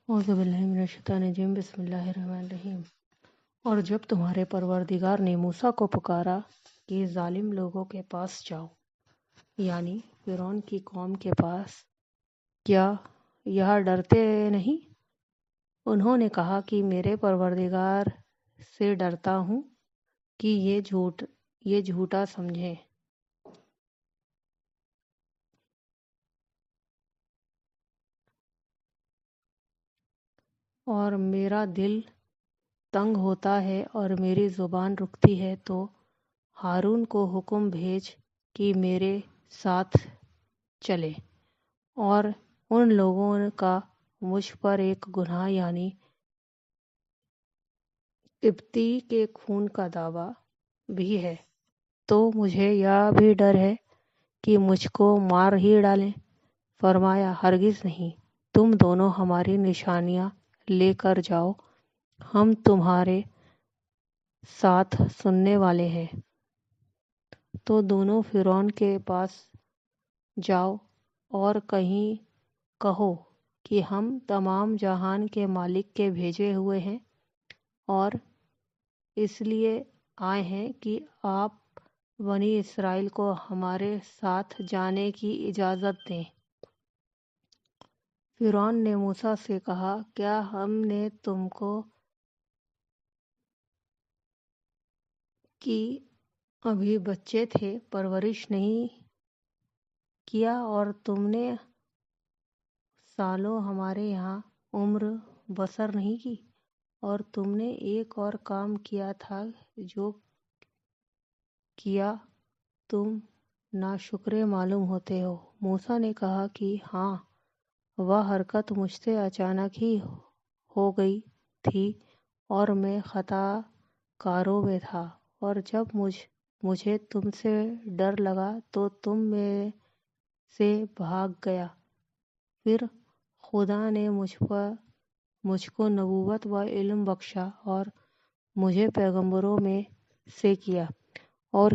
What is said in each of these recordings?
اعوذ باللہ من الشیطان الرجیم بسم اللہ الرحمن الرحیم۔ اور جب تمہارے پروردگار نے موسیٰ کو پکارا کہ ظالم لوگوں کے پاس جاؤ، یعنی فرعون کی قوم کے پاس، کیا یہ ڈرتے نہیں؟ انہوں نے کہا کہ میرے پروردگار سے ڈرتا ہوں کہ یہ جھوٹا سمجھیں۔ اور میرا دل تنگ ہوتا ہے اور میری زبان رکتی ہے تو ہارون کو حکم بھیج کہ میرے ساتھ چلے، اور ان لوگوں کا مجھ پر ایک گناہ یعنی قبطی کے خون کا دعویٰ بھی ہے، تو مجھے یہ بھی ڈر ہے کہ مجھ کو مار ہی ڈالیں۔ فرمایا ہرگز نہیں، تم دونوں ہماری نشانیاں لے کر جاؤ، ہم تمہارے ساتھ سننے والے ہیں۔ تو دونوں فرعون کے پاس جاؤ اور کہو کہ ہم تمام جہان کے مالک کے بھیجے ہوئے ہیں، اور اس لیے آئے ہیں کہ آپ بنی اسرائیل کو ہمارے ساتھ جانے کی اجازت دیں۔ فرعون نے موسیٰ سے کہا، کیا ہم نے تم کو کہ ابھی بچے تھے پرورش نہیں کیا، اور تم نے سالوں ہمارے یہاں عمر بسر نہیں کی؟ اور تم نے ایک اور کام کیا تھا جو کیا تم ناشکرے معلوم ہوتے ہو۔ موسیٰ نے کہا کہ ہاں، وہ حرکت مجھ سے اچانک ہی ہو گئی تھی اور میں خطا کاروں میں تھا، اور جب مجھے تم سے ڈر لگا تو تم میں سے بھاگ گیا۔ پھر خدا نے مجھ کو نبوت و علم بخشا اور مجھے پیغمبروں میں سے کیا، اور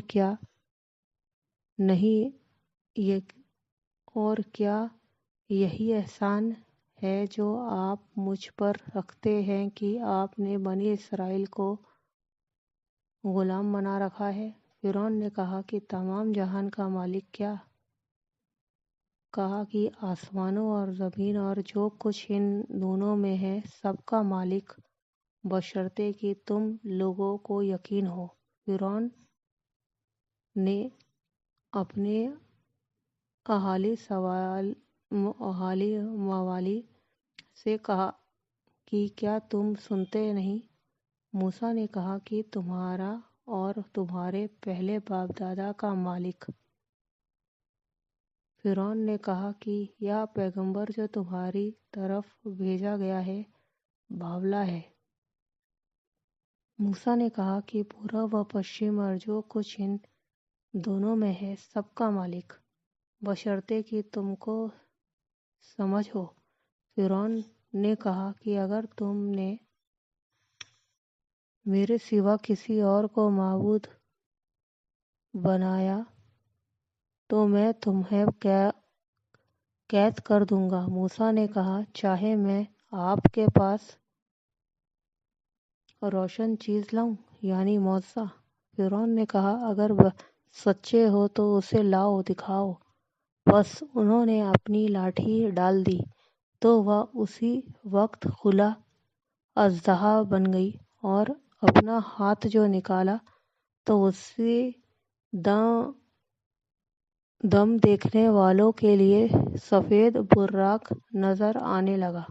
کیا یہی احسان ہے جو آپ مجھ پر رکھتے ہیں کہ آپ نے بنی اسرائیل کو غلام بنا رکھا ہے؟ فرعون نے کہا کہ تمام جہان کا مالک کیا؟ کہا کہ آسمانوں اور زمین اور جو کچھ ان دونوں میں ہے، سب کا مالک، بشرطے کہ تم لوگوں کو یقین ہو۔ فرعون نے اپنے اہالِ موالی سے کہا کہ کیا تم سنتے نہیں؟ موسیٰ نے کہا کہ تمہارا اور تمہارے پہلے باپ دادا کا مالک۔ فرعون نے کہا کہ یہ پیغمبر جو تمہاری طرف بھیجا گیا ہے باولا ہے۔ موسیٰ نے کہا کہ پورب و پشچم اور جو کچھ ان دونوں میں ہے، سب کا مالک، بشرطے کہ تم کو سمجھ ہو۔ فرعون نے کہا کہ اگر تم نے میرے سوا کسی اور کو معبود بنایا تو میں تمہیں قید کر دوں گا۔ موسیٰ نے کہا، چاہے میں آپ کے پاس روشن چیز لاؤں، یعنی معجزہ؟ فرعون نے کہا، اگر سچے ہو تو اسے لاؤ، دکھاؤ۔ بس انہوں نے اپنی لاٹھی ڈال دی تو وہ اسی وقت کھلا اژدہا بن گئی، اور اپنا ہاتھ جو نکالا تو اسی دم دیکھنے والوں کے لیے سفید براق نظر آنے لگا۔